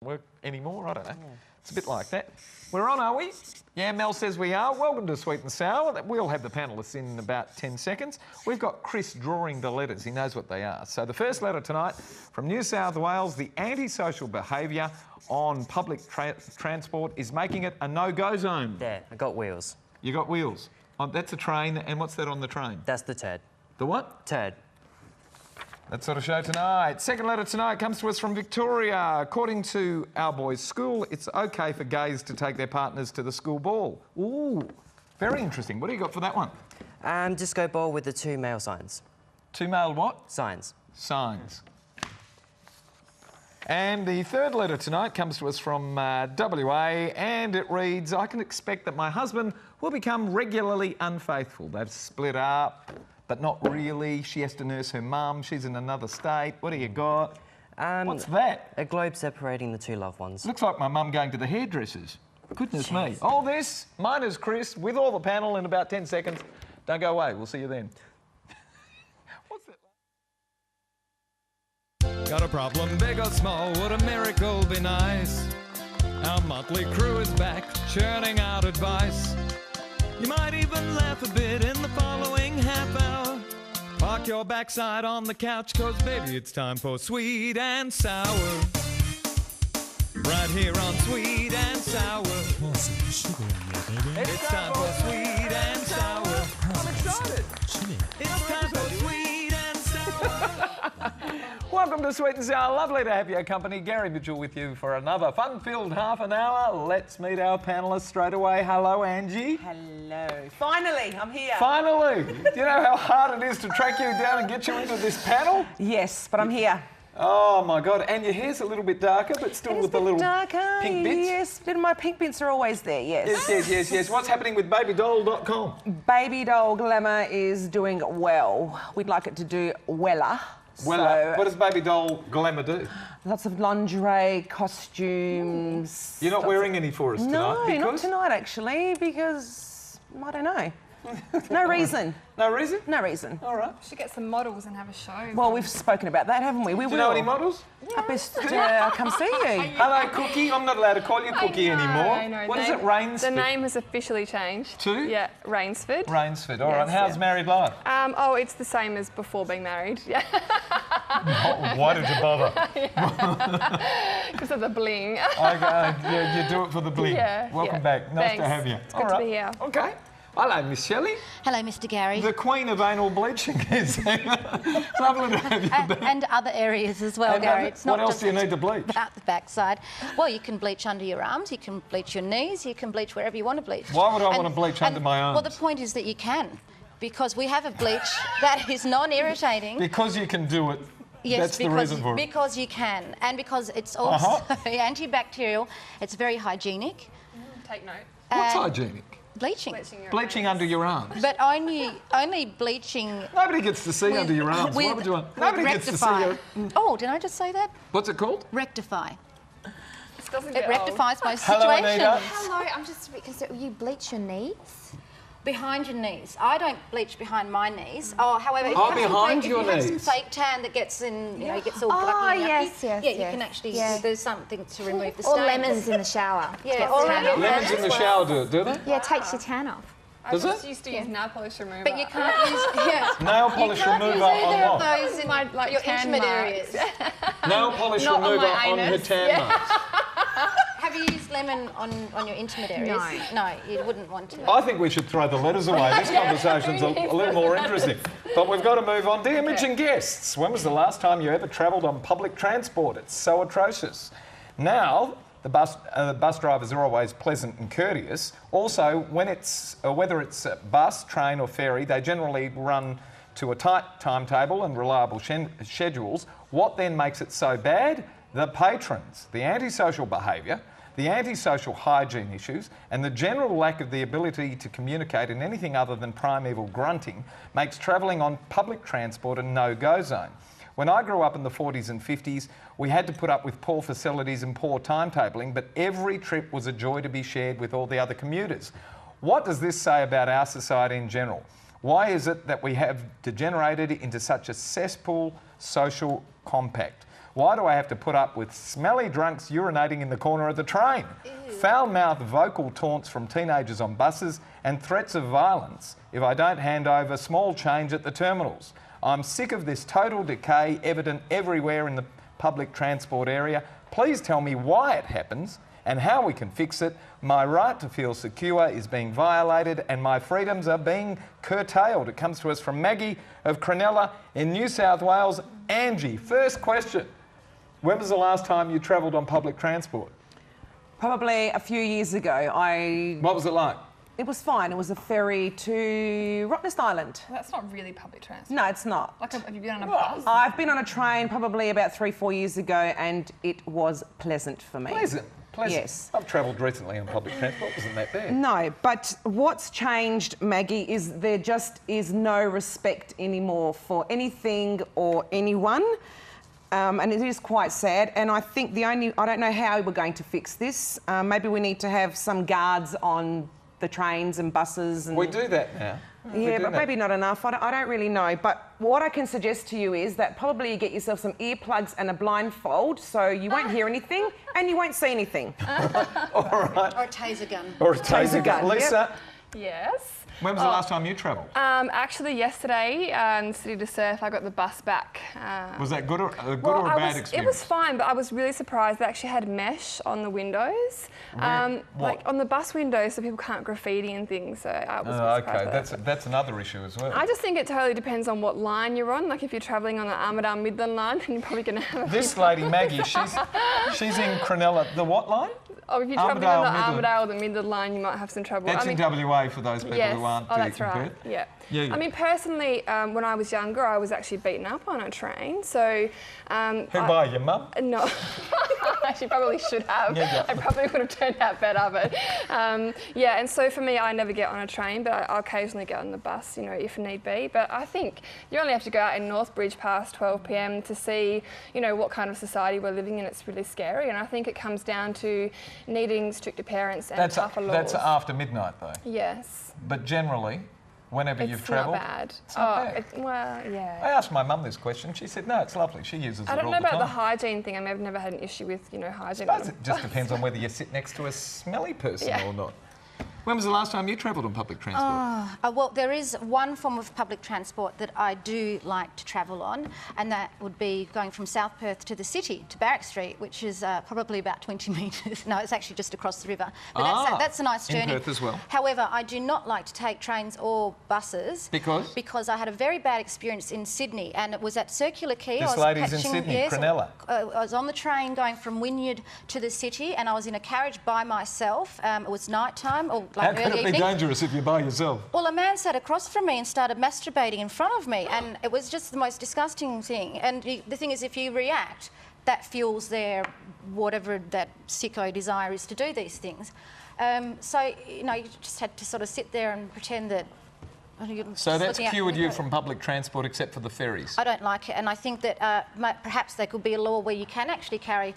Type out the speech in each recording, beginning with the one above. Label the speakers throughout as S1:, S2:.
S1: work anymore. I don't know. It's a bit like that. We're on, are we? Yeah, Mel says we are. Welcome to Sweet and Sour. We'll have the panellists in about 10 seconds. We've got Chris drawing the letters. He knows what they are. So the first letter tonight from New South Wales, the antisocial behaviour on public transport is making it a no-go zone.
S2: Yeah, I got wheels.
S1: You got wheels. Oh, that's a train. And what's that on the train?
S2: That's the turd.
S1: The what?
S2: Turd.
S1: That sort of show tonight. Second letter tonight comes to us from Victoria. According to our boys' school, it's okay for gays to take their partners to the school ball. Ooh, very interesting. What do you got for that one?
S2: Disco ball with the 2 male signs.
S1: 2 male what?
S2: Signs.
S1: Signs. And the third letter tonight comes to us from WA, and it reads, I can expect that my husband will become regularly unfaithful. They've split up, but not really. She has to nurse her mum. She's in another state. What do you got? What's that?
S2: A globe separating the 2 loved ones.
S1: Looks like my mum going to the hairdressers. Goodness me. All this, mine is Chris, with all the panel in about 10 seconds. Don't go away. We'll see you then. What's that?
S3: Got a problem, big or small, would a miracle be nice? Our motley crew is back, churning out advice. You might even laugh a bit in the following half hour. Park your backside on the couch, cause baby it's time for Sweet and Sour. Right here on Sweet and Sour. It's time for Sweet and Sour.
S1: I'm excited.
S3: It's time for Sweet and Sour.
S1: Welcome to Sweet and Sour. Lovely to have your company. Gary Mitchell with you for another fun-filled half an hour. Let's meet our panellists straight away. Hello, Angie.
S4: Hello. Finally, I'm here.
S1: Finally. Do you know how hard it is to track you down and get you into this panel?
S4: Yes, but I'm here.
S1: Oh, my God. And your hair's a little bit darker, but still with the little
S4: darker,
S1: pink bits?
S4: Yes, my pink bits are always there, yes.
S1: Yes. What's happening with babydoll.com?
S4: Baby Doll Glamour is doing well. We'd like it to do weller.
S1: Well,
S4: So,
S1: what does Baby Doll Glamour do?
S4: lots of lingerie, costumes.
S1: You're not wearing any for us tonight?
S4: No,
S1: because...
S4: not tonight, actually, because I don't know. No reason.
S1: No reason?
S4: No reason.
S1: All right.
S5: We should get some models and have a show.
S4: Well, we've spoken about that, haven't we? We
S1: Do you know any models?
S4: I best come see you.
S1: Hello, Cookie. I'm not allowed to call you Cookie anymore.
S5: I know.
S1: What is it, Rainsford?
S5: The name has officially changed.
S1: To?
S5: Yeah, Rainsford.
S1: Rainsford. All right.
S5: Yes,
S1: How's married life?
S5: Oh, it's the same as before being married. Yeah.
S1: Why did you bother?
S5: Because of the bling.
S1: Yeah, you do it for the bling.
S5: Yeah,
S1: Welcome back. Nice to have you.
S5: It's good to be here.
S1: Okay. Hello, Miss Shelley.
S6: Hello, Mr. Gary.
S1: The queen of anal bleaching is lovely to have you back.
S6: And other areas as well,
S1: And
S6: Gary. It's not
S1: what else
S6: just
S1: do you need to bleach?
S6: about the backside. Well, you can bleach under your arms, you can bleach your knees, you can bleach wherever you want to bleach.
S1: Why would I want to bleach under my arms?
S6: Well, the point is that you can, because we have a bleach that is non-irritating.
S1: Because you can do it.
S6: Yes,
S1: That's the reason for it.
S6: because you can, and because it's also antibacterial. It's very hygienic.
S5: Take note.
S1: What's
S6: And
S1: hygienic?
S6: Bleaching.
S1: Bleaching under your arms.
S6: But only bleaching.
S1: Nobody gets to see under your arms. Why would you want? Nobody gets to see you.
S6: Oh, did I just say that?
S1: What's it called?
S6: Rectify.
S5: This doesn't
S6: It
S5: get
S6: rectifies most
S1: Hello,
S6: situations.
S1: Anita.
S7: Hello, I'm just because you bleach your knees.
S6: Behind your knees. I don't bleach behind my knees. Oh, however, if
S1: Oh,
S6: you have
S1: behind
S6: some,
S1: your
S6: if you have some
S1: knees.
S6: fake tan that gets in, you know, it gets all
S7: Oh,
S6: glucky and
S7: yes,
S6: yucky,
S7: yes,
S6: yeah,
S7: yes.
S6: you can actually,
S7: Yeah.
S6: there's something to remove the
S7: Or
S6: stains.
S7: lemons in the shower.
S6: Yeah, or
S7: tan.
S1: Lemons in the shower do it, do they?
S7: Yeah, it takes your tan off.
S5: I
S1: Does
S5: just
S1: it?
S5: used to use nail polish remover.
S6: But you can't use,
S1: Nail polish
S6: you can't
S1: remover
S6: use
S1: on
S6: either
S1: what?
S6: of those in
S5: Like
S6: your
S5: tan
S6: intimate
S5: marks.
S6: areas.
S1: Nail polish
S5: Not on
S1: remover
S5: my
S1: on her
S5: anus,
S1: tan
S5: yeah.
S1: marks.
S6: Have you used lemon on your intimate areas? No, you wouldn't want to.
S1: I think we should throw the letters away. This conversation's a little more interesting. But we've got to move on. Dear Mitch and guests, when was the last time you ever travelled on public transport? It's so atrocious. Now, the bus drivers are always pleasant and courteous. Also, when whether it's a bus, train or ferry, they generally run to a tight timetable and reliable schedules. What then makes it so bad? The patrons, the antisocial behaviour, the antisocial hygiene issues and the general lack of the ability to communicate in anything other than primeval grunting makes travelling on public transport a no-go zone. When I grew up in the 40s and 50s, we had to put up with poor facilities and poor timetabling, but every trip was a joy to be shared with all the other commuters. What does this say about our society in general? Why is it that we have degenerated into such a cesspool social compact? Why do I have to put up with smelly drunks urinating in the corner of the train? Foul-mouthed vocal taunts from teenagers on buses and threats of violence if I don't hand over small change at the terminals. I'm sick of this total decay evident everywhere in the public transport area. Please tell me why it happens and how we can fix it. My right to feel secure is being violated and my freedoms are being curtailed. It comes to us from Maggie of Cronulla in New South Wales. Angie, first question. When was the last time you travelled on public transport?
S4: Probably a few years ago.
S1: What was it like?
S4: It was fine. It was a ferry to Rottnest Island.
S5: That's not really public transport.
S4: No, it's not.
S5: Like, have you been on a bus?
S4: I've been on a train probably about 3-4 years ago and it was pleasant for me.
S1: Pleasant.
S4: Yes.
S1: I've travelled recently on public transport. It wasn't that bad.
S4: No, but what's changed, Maggie, is there just is no respect anymore for anything or anyone. And it is quite sad. And I think I don't know how we're going to fix this. Maybe we need to have some guards on the trains and buses. And
S1: We do that now.
S4: yeah, but maybe not enough. I don't really know. But what I can suggest to you is that probably you get yourself some earplugs and a blindfold so you won't hear anything and you won't see anything.
S1: All right.
S6: Or a taser gun.
S1: Or a taser gun.
S4: gun,
S1: Lisa,
S5: Yes.
S1: when was the last time you travelled?
S5: Actually, yesterday, in City to Surf, I got the bus back.
S1: Was that good or a
S5: Well,
S1: bad experience?
S5: it was fine, but I was really surprised they actually had mesh on the windows.
S1: What?
S5: Like on the bus windows so people can't graffiti and things. So I was really surprised by that.
S1: That's another issue as well.
S5: I just think it totally depends on what line you're on. Like if you're travelling on the Armidale Midland line, then you're probably going to have a
S1: This lady, Maggie, she's in Cronulla. The what line?
S5: Oh, if you're travelling on the
S1: Armidale, Midland.
S5: Armidale or the Midland line, you might have some trouble.
S1: That's in WA for those people
S5: Yes.
S1: who aren't
S5: Oh, that's
S1: in
S5: right.
S1: Perth.
S5: Yeah.
S1: Yeah.
S5: I mean, personally, when I was younger, I was actually beaten up on a train. So.
S1: Who by your mum?
S5: No, she probably should have.
S1: Yeah.
S5: I probably would have turned out better, but yeah. And so for me, I never get on a train, but I occasionally get on the bus, you know, if need be. But I think you only have to go out in Northbridge past 12 p.m. to see, you know, what kind of society we're living in. It's really scary, and I think it comes down to needing stricter parents and tougher laws.
S1: That's after midnight though.
S5: Yes.
S1: But generally, whenever you've
S5: It's
S1: travelled,
S5: not bad.
S1: it's not bad.
S5: Well,
S1: I
S5: yeah.
S1: asked my mum this question. She said, no, it's lovely. She uses it
S5: I
S1: all
S5: don't
S1: the
S5: know about
S1: time.
S5: the hygiene thing. I've never had an issue with, you know, hygiene.
S1: I suppose it just depends on whether you sit next to a smelly person
S5: Yeah.
S1: or not. When was the last time you travelled on public transport?
S6: Well, there is one form of public transport that I do like to travel on, and that would be going from South Perth to the city, to Barrack Street, which is probably about 20 metres. No, it's actually just across the river. But that's a nice journey.
S1: In Perth as well.
S6: However, I do not like to take trains or buses.
S1: Because?
S6: Because I had a very bad experience in Sydney, and it was at Circular Quay.
S1: This
S6: I was
S1: lady's in
S6: catching-
S1: Sydney,
S6: yes,
S1: Cronulla.
S6: I was on the train going from Wynyard to the city, and I was in a carriage by myself. It was night time, or like
S1: How
S6: early
S1: can it be
S6: evening.
S1: dangerous if you're by yourself?
S6: Well, a man sat across from me and started masturbating in front of me, and it was just the most disgusting thing. And the thing is, if you react, that fuels their whatever that sicko desire is to do these things. So, you know, you just had to sort of sit there and pretend that...
S1: So that's cured you from public transport except for the ferries?
S6: I don't like it, and I think that perhaps there could be a law where you can actually carry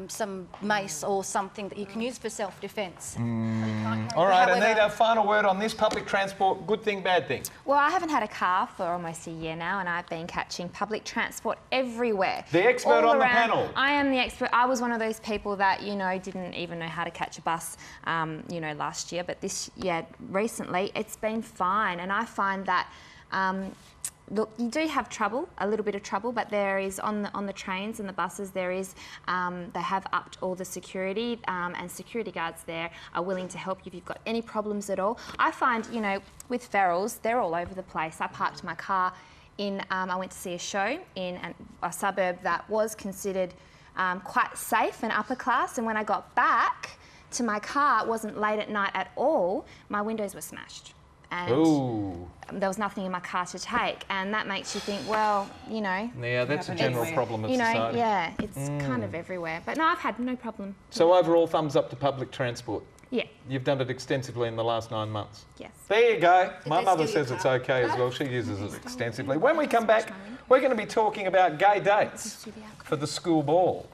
S6: some mace or something that you can use for self-defence.
S1: All right,
S6: However-
S1: Anita, final word on this. Public transport, good thing, bad thing?
S7: Well, I haven't had a car for almost a year now, and I've been catching public transport everywhere.
S1: The expert
S7: all
S1: on the
S7: around.
S1: panel.
S7: I am the expert. I was one of those people that, you know, didn't even know how to catch a bus, you know, last year. But this year, recently, it's been fine. And I find that, look, you do have trouble, a little bit of trouble, but there is on the trains and the buses, there is, they have upped all the security, and security guards there are willing to help you if you've got any problems at all. I find, you know, with ferals, they're all over the place. I parked my car in, I went to see a show in a suburb that was considered quite safe and upper class, and when I got back to my car, it wasn't late at night at all, my windows were smashed. And
S1: Ooh.
S7: there was nothing in my car to take, and that makes you think, well, you know,
S1: Yeah, that's a general problem of
S7: you know,
S1: society.
S7: yeah, it's kind of everywhere. But no, I've had no problem.
S1: So overall, thumbs up to public transport.
S7: Yeah,
S1: You've done it extensively in the last 9 months.
S7: yes.
S1: There you go. My
S6: they
S1: mother
S6: steal your
S1: says it's
S6: car?
S1: okay as well. She uses it extensively. When we come back, we're going to be talking about gay dates for the school ball.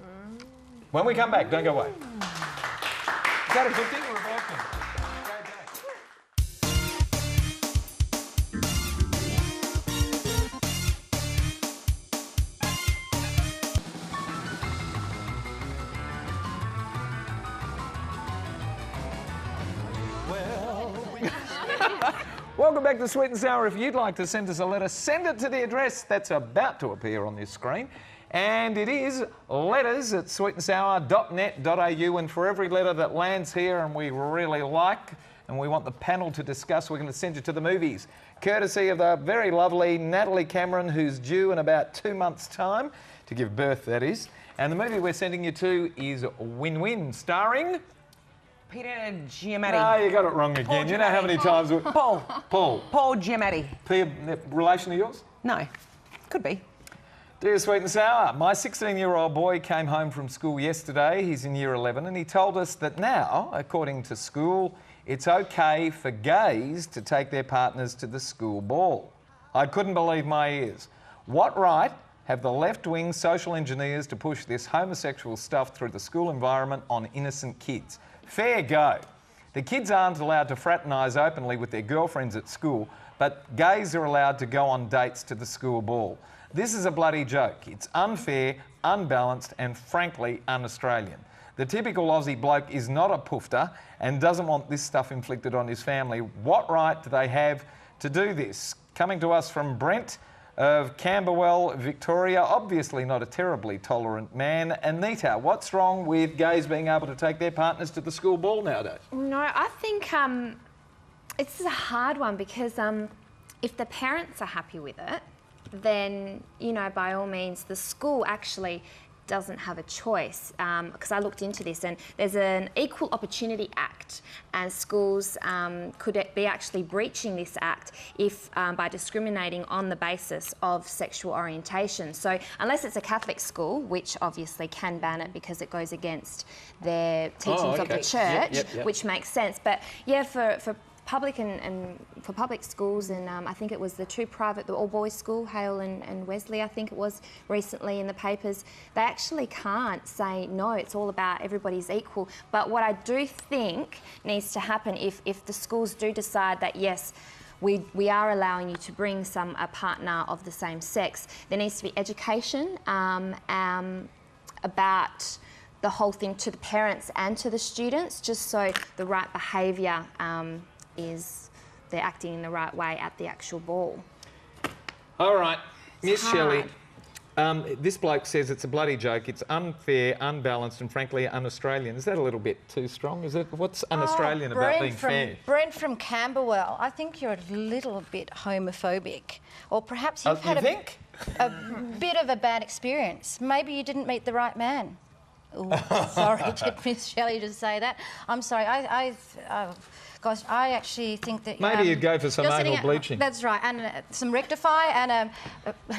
S1: When we come back, don't go away. Is that a good thing or a bad thing? Gay dates. Welcome back to Sweet and Sour. If you'd like to send us a letter, send it to the address that's about to appear on this screen. And it is letters@sweetandsour.net.au. And for every letter that lands here and we really like and we want the panel to discuss, we're going to send you to the movies, courtesy of the very lovely Natalie Cameron, who's due in about 2 months' time, to give birth, that is. And the movie we're sending you to is Win-Win, starring...
S4: Peter Giamatti.
S1: No, you got it wrong again. You know how many times...
S4: Paul.
S1: Paul.
S4: Paul Giamatti.
S1: Relation to yours?
S4: No. Could be.
S1: Dear Sweet and Sour, my 16-year-old boy came home from school yesterday. He's in year 11, and he told us that now, according to school, it's okay for gays to take their partners to the school ball. I couldn't believe my ears. What right have the left-wing social engineers to push this homosexual stuff through the school environment on innocent kids? Fair go. The kids aren't allowed to fraternise openly with their girlfriends at school, but gays are allowed to go on dates to the school ball. This is a bloody joke. It's unfair, unbalanced and frankly un-Australian. The typical Aussie bloke is not a poofter and doesn't want this stuff inflicted on his family. What right do they have to do this? Coming to us from Brent of Camberwell, Victoria, obviously not a terribly tolerant man. Anita, what's wrong with gays being able to take their partners to the school ball nowadays?
S7: No, I think it's a hard one because if the parents are happy with it, then, you know, by all means, the school actually doesn't have a choice, because I looked into this and there's an Equal Opportunity Act and schools could be actually breaching this act if by discriminating on the basis of sexual orientation. So unless it's a Catholic school, which obviously can ban it because it goes against their teachings of the church, which makes sense. But yeah, for public and for public schools, and I think it was the two private, the all-boys school, Hale and Wesley, I think it was recently in the papers, they actually can't say no, it's all about everybody's equal. But what I do think needs to happen if the schools do decide that yes, we are allowing you to bring a partner of the same sex, there needs to be education about the whole thing to the parents and to the students, just so the right behaviour is they're acting in the right way at the actual ball.
S1: All right, Miss Shelley, this bloke says it's a bloody joke, it's unfair, unbalanced and frankly un-Australian. Is that a little bit too strong? Is it? What's un-Australian about being fair?
S6: Brent from Camberwell, I think you're a little bit homophobic. Or perhaps you've had a bit of a bad experience. Maybe you didn't meet the right man. Ooh, sorry, did Miss Shelley just say that? I'm sorry, gosh, I actually think that...
S1: Maybe you'd go for some anal bleaching.
S6: That's right, and some rectify and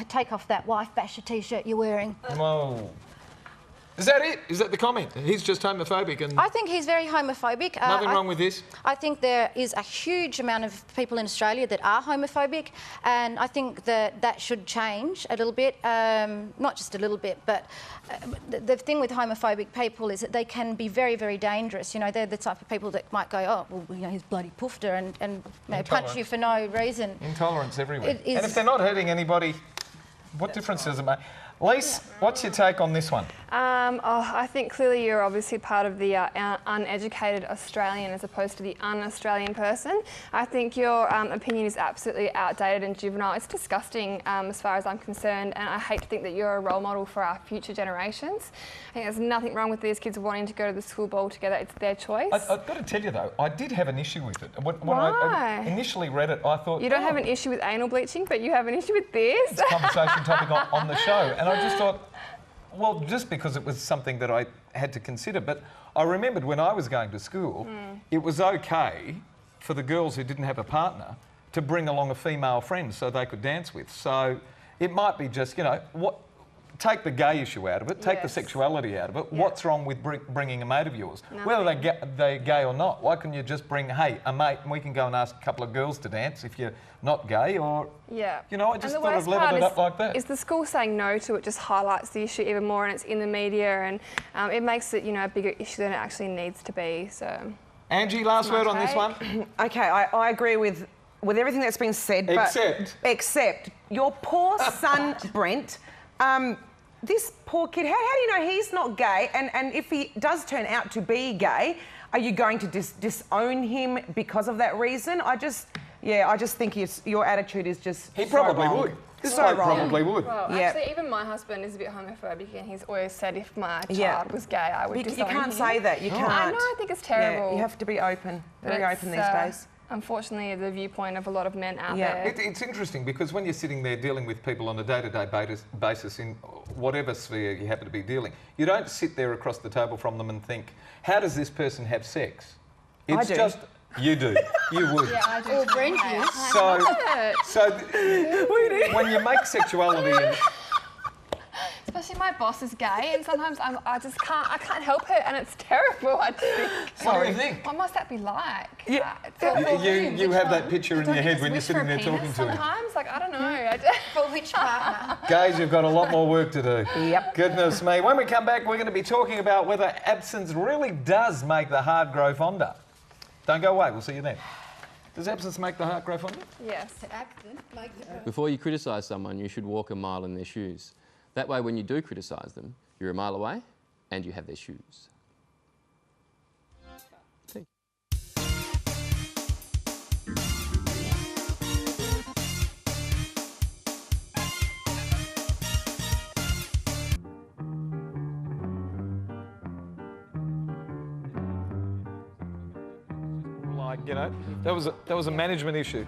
S6: take off that wife basher T-shirt you're wearing.
S1: Whoa. Is that it? Is that the comment? He's just homophobic and...
S6: I think he's very homophobic.
S1: Nothing wrong with this?
S6: I think there is a huge amount of people in Australia that are homophobic, and I think that should change a little bit. Not just a little bit, but the thing with homophobic people is that they can be very, very dangerous. You know, they're the type of people that might go, oh, well, you know, he's bloody poofter and you know, punch you for no reason.
S1: Intolerance everywhere. And if they're not hurting anybody, what difference does it make? Lise, what's your take on this one?
S5: I think clearly you're obviously part of the uneducated Australian as opposed to the un-Australian person. I think your opinion is absolutely outdated and juvenile. It's disgusting as far as I'm concerned, and I hate to think that you're a role model for our future generations. I think there's nothing wrong with these kids wanting to go to the school ball together. It's their choice.
S1: I've got to tell you though, I did have an issue with it. When
S5: Why?
S1: I initially read it, I thought...
S5: You don't have an issue with anal bleaching, but you have an issue with this?
S1: It's a conversation topic on the show, and I just thought, well, just because it was something that I had to consider, but I remembered when I was going to school, it was okay for the girls who didn't have a partner to bring along a female friend so they could dance with. So it might be just, you know, take the gay issue out of it, take the sexuality out of it. Yeah. What's wrong with bringing a mate of yours? Nothing. Whether they're gay or not, why couldn't you just bring, hey, a mate, and we can go and ask a couple of girls to dance if you're not gay, or... Yeah. You know, I just thought I'd level it up like that.
S5: Is the school saying no to it just highlights the issue even more, and it's in the media, and it makes it, you know, a bigger issue than it actually needs to be, so...
S1: Angie, last word on this one?
S4: OK, I agree with everything that's been said, except your poor son, Brent, this poor kid, how do you know he's not gay? And if he does turn out to be gay, are you going to disown him because of that reason? Yeah, I just think your attitude is just
S1: He
S4: so
S1: probably
S4: wrong.
S1: would. This
S4: So
S1: bloke
S4: wrong.
S1: probably would.
S5: Well,
S4: Yeah.
S5: actually, even my husband is a bit homophobic, and he's always said if my child
S4: Yeah.
S5: was gay, I would
S4: You
S5: disown
S4: can't
S5: him.
S4: say that. You can't.
S5: I know. I think it's terrible.
S4: Yeah, you have to be open. Very
S5: But
S4: open
S5: it's,
S4: these days.
S5: Unfortunately, the viewpoint of a lot of men out
S4: Yeah.
S5: there.
S1: It's interesting because when you're sitting there dealing with people on a day-to-day basis in whatever sphere you happen to be dealing, you don't sit there across the table from them and think, how does this person have sex? It's
S4: do.
S1: just... You do. You would.
S5: Yeah, I do.
S6: Or Brent is.
S1: When you make sexuality...
S5: Especially my boss is gay, and sometimes I can't help it, and it's terrible. I just think.
S1: What do you think?
S5: What must that be like?
S4: Yeah.
S1: You have that picture in your head when you're sitting there talking to him.
S5: Sometimes, like I don't know.
S6: For which partner?
S1: Guys, you've got a lot more work to do.
S4: Yep.
S1: Goodness me. When we come back, we're going to be talking about whether absence really does make the heart grow fonder. Don't go away. We'll see you then. Does absence make the heart grow fonder?
S5: Yes.
S8: Before you criticise someone, you should walk a mile in their shoes. That way, when you do criticise them, you're a mile away and you have their shoes. Thank you.
S1: Like, you know, that was a management issue.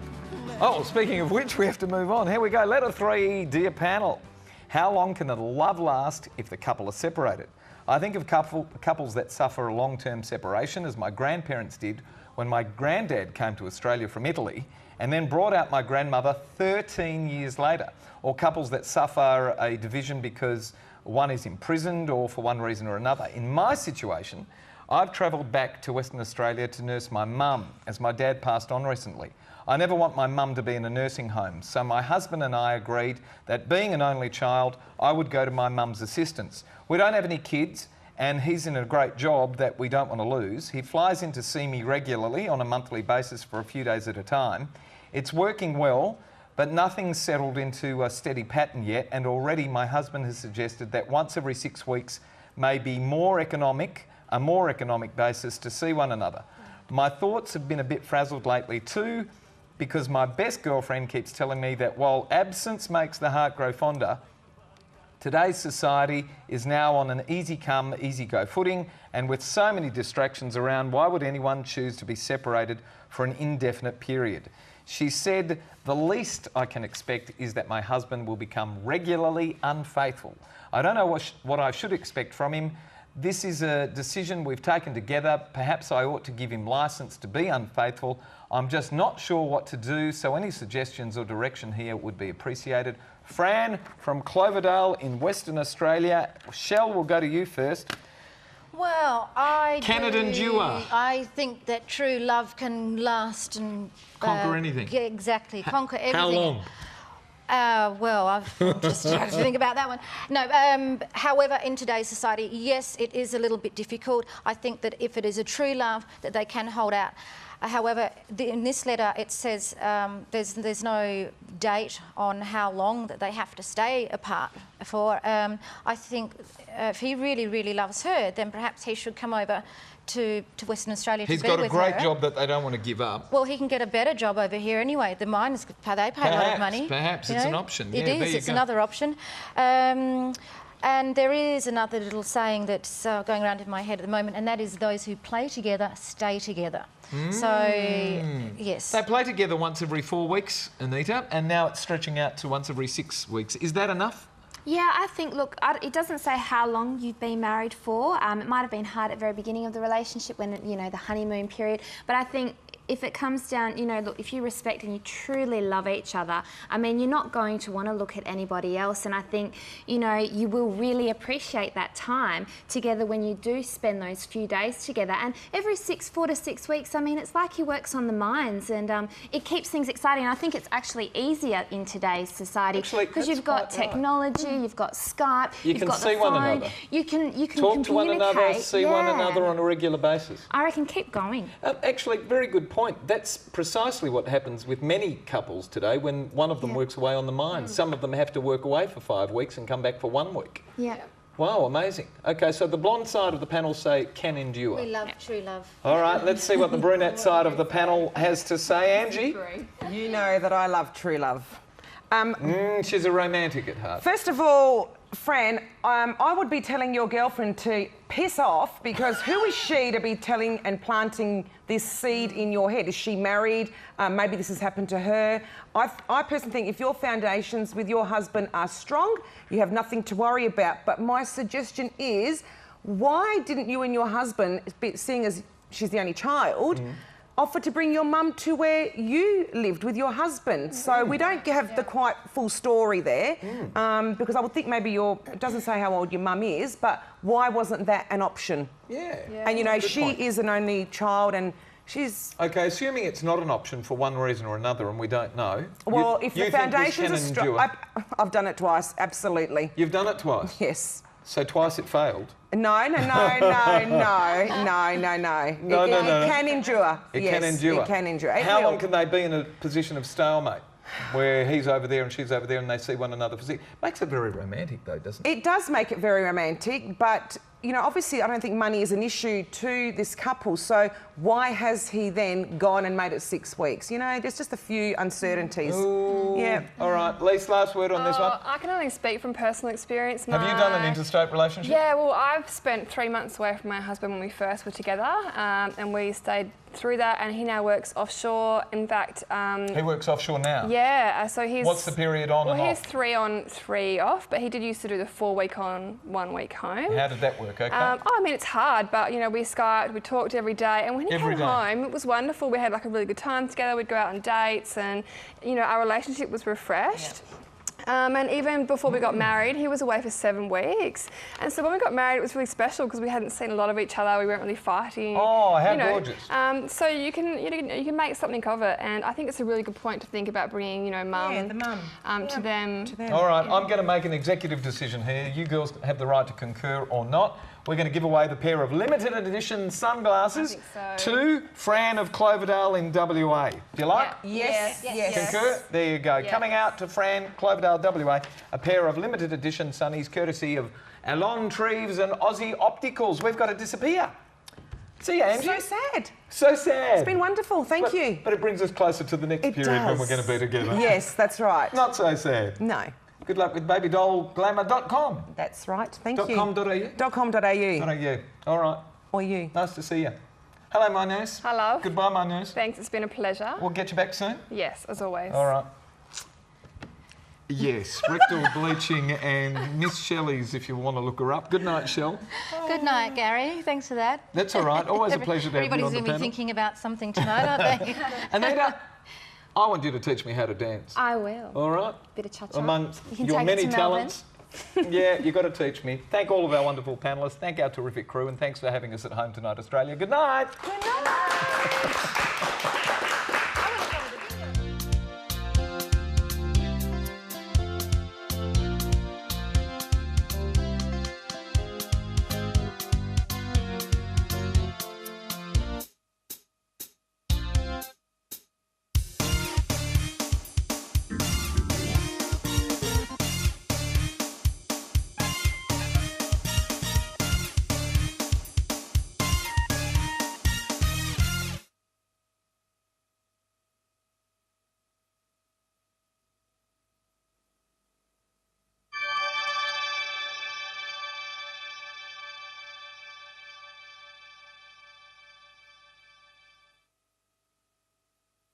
S1: Oh, speaking of which, we have to move on. Here we go. Letter 3, dear panel. How long can a love last if the couple are separated? I think of couples that suffer a long-term separation, as my grandparents did when my granddad came to Australia from Italy and then brought out my grandmother 13 years later. Or couples that suffer a division because one is imprisoned or for one reason or another. In my situation, I've travelled back to Western Australia to nurse my mum, as my dad passed on recently. I never want my mum to be in a nursing home, so my husband and I agreed that being an only child, I would go to my mum's assistance. We don't have any kids, and he's in a great job that we don't want to lose. He flies in to see me regularly on a monthly basis for a few days at a time. It's working well, but nothing's settled into a steady pattern yet, and already my husband has suggested that once every 6 weeks may be a more economic basis to see one another. My thoughts have been a bit frazzled lately too, because my best girlfriend keeps telling me that while absence makes the heart grow fonder, today's society is now on an easy come, easy go footing, and with so many distractions around, why would anyone choose to be separated for an indefinite period? She said, the least I can expect is that my husband will become regularly unfaithful. I don't know what I should expect from him. This is a decision we've taken together. Perhaps I ought to give him licence to be unfaithful. I'm just not sure what to do, so any suggestions or direction here would be appreciated. Fran from Cloverdale in Western Australia. Shell, we'll go to you first.
S6: Well,
S1: Can it endure?
S6: I think that true love can last and...
S1: Conquer anything.
S6: Yeah, exactly, conquer everything.
S1: How long?
S6: Well, I've just tried to think about that one. No, however, in today's society, yes, it is a little bit difficult. I think that if it is a true love, that they can hold out. However, in this letter, it says there's no date on how long that they have to stay apart for. I think if he really, really loves her, then perhaps he should come over to Western Australia to be with her.
S1: He's got a great job that they don't want to give up.
S6: Well, he can get a better job over here anyway. The mine is, they pay a lot of money.
S1: Perhaps
S6: you
S1: it's
S6: know?
S1: an option.
S6: It
S1: Yeah,
S6: is.
S1: there you
S6: It's
S1: go.
S6: another option. And there is another little saying that's going around in my head at the moment, and that is those who play together stay together. So, yes.
S1: They play together once every 4 weeks, Anita, and now it's stretching out to once every 6 weeks. Is that enough?
S7: Yeah, I think, look, it doesn't say how long you've been married for. It might have been hard at the very beginning of the relationship when, you know, the honeymoon period. But I think if it comes down, you know, look, if you respect and you truly love each other, I mean, you're not going to want to look at anybody else. And I think, you know, you will really appreciate that time together when you do spend those few days together. And every 4 to 6 weeks, I mean, it's like he works on the minds, and it keeps things exciting. And I think it's actually easier in today's society because you've got technology, you've got Skype, you've got the phone.
S1: One another.
S7: You can
S1: Talk to one another, see one another on a regular basis.
S7: I reckon keep going.
S1: Actually, very good point. That's precisely what happens with many couples today when one of them works away on the mine. Some of them have to work away for 5 weeks and come back for 1 week.
S7: Yeah.
S1: Wow, amazing. Okay, so the blonde side of the panel say can endure.
S6: We love true love.
S1: All right, let's see what the brunette side of the panel has to say. Angie?
S4: You know that I love true love.
S1: She's a romantic at heart.
S4: First of all, Fran, I would be telling your girlfriend to piss off, because who is she to be telling and planting this seed in your head? Is she married? Maybe this has happened to her. I personally think if your foundations with your husband are strong, you have nothing to worry about. But my suggestion is, why didn't you and your husband, seeing as she's the only child, offer to bring your mum to where you lived with your husband? So we don't have the quite full story there, because I would think maybe it doesn't say how old your mum is, but why wasn't that an option?
S1: Yeah.
S4: And, you know,
S1: Good
S4: she
S1: point.
S4: is an only child, and she's...
S1: Okay, assuming it's not an option for one reason or another and we don't know.
S4: Well, if
S1: you
S4: the
S1: think this
S4: foundations
S1: can
S4: are strong...
S1: endure?
S4: I've done it twice, absolutely.
S1: You've done it twice?
S4: Yes.
S1: So twice it failed?
S4: No.
S1: No.
S4: It can endure.
S1: It
S4: Yes,
S1: can endure.
S4: It can endure. It
S1: How
S4: will.
S1: long can they be in a position of stalemate, where he's over there and she's over there and they see one another physically? Makes it very romantic, though, doesn't it?
S4: It does make it very romantic, but, you know, obviously I don't think money is an issue to this couple, so why has he then gone and made it 6 weeks? You know, there's just a few uncertainties.
S1: Ooh.
S4: Yeah.
S1: All right, Lise, last word on this one.
S5: I can only speak from personal experience.
S1: Have you done an interstate relationship?
S5: Yeah, well, I've spent 3 months away from my husband when we first were together, and we stayed through that, and he now works offshore. In fact...
S1: He works offshore now?
S5: Yeah, so he's...
S1: What's the period on and
S5: Well,
S1: off?
S5: he's 3 on, 3 off, but he did used to do the 4 week on, 1 week home.
S1: How did that work? Okay.
S5: I mean, it's hard, but, you know, we Skyped, we talked every day, and when he
S1: Every
S5: came
S1: day.
S5: home, it was wonderful. We had, like, a really good time together. We'd go out on dates, and, you know, our relationship was refreshed. And even before we got married, he was away for 7 weeks. And so when we got married, it was really special because we hadn't seen a lot of each other. We weren't really fighting.
S1: Oh, how
S5: you know.
S1: gorgeous.
S5: So you can make something of it. And I think it's a really good point to think about bringing, you know, mum
S4: the mum.
S5: to them.
S1: All right, I'm going to make an executive decision here. You girls have the right to concur or not. We're going to give away the pair of limited edition sunglasses to Fran of Cloverdale in WA. Do you like?
S4: Yes.
S1: Concur? There you go.
S5: Yes.
S1: Coming out to Fran, Cloverdale, WA, a pair of limited edition sunnies courtesy of Alon Treves and Aussie Opticals. We've got to disappear. See you, Angie.
S4: So sad.
S1: So sad.
S4: It's been wonderful, thank you.
S1: But it brings us closer to the next
S4: It
S1: period when
S4: does.
S1: we're going to be together.
S4: Yes, that's right.
S1: Not so sad.
S4: No.
S1: Good luck with babydollglamour.com.
S4: That's right, thank you.
S1: .com.au.
S4: .com.au.
S1: All right.
S4: Or you.
S1: Nice to see you. Hello, my nurse.
S5: Hello.
S1: Goodbye, my nurse.
S5: Thanks, it's been a pleasure.
S1: We'll get you back soon.
S5: Yes, as always.
S1: All right. Yes, rectal bleaching and Miss Shelley's if you want to look her up. Good night, Shell.
S6: Good night, Gary. Thanks for that.
S1: That's all right. Always a pleasure to have you on
S6: Everybody's
S1: the
S6: going to be
S1: panel.
S6: thinking about something tonight, aren't they?
S1: Anita, I want you to teach me how to dance.
S7: I will.
S1: All right?
S7: Bit of cha-cha.
S1: Among
S7: You can
S1: your
S7: take it
S1: many
S7: to Melbourne.
S1: talents. Yeah, you've got to teach me. Thank all of our wonderful panellists. Thank our terrific crew. And thanks for having us at home tonight, Australia. Good night.
S4: Good night.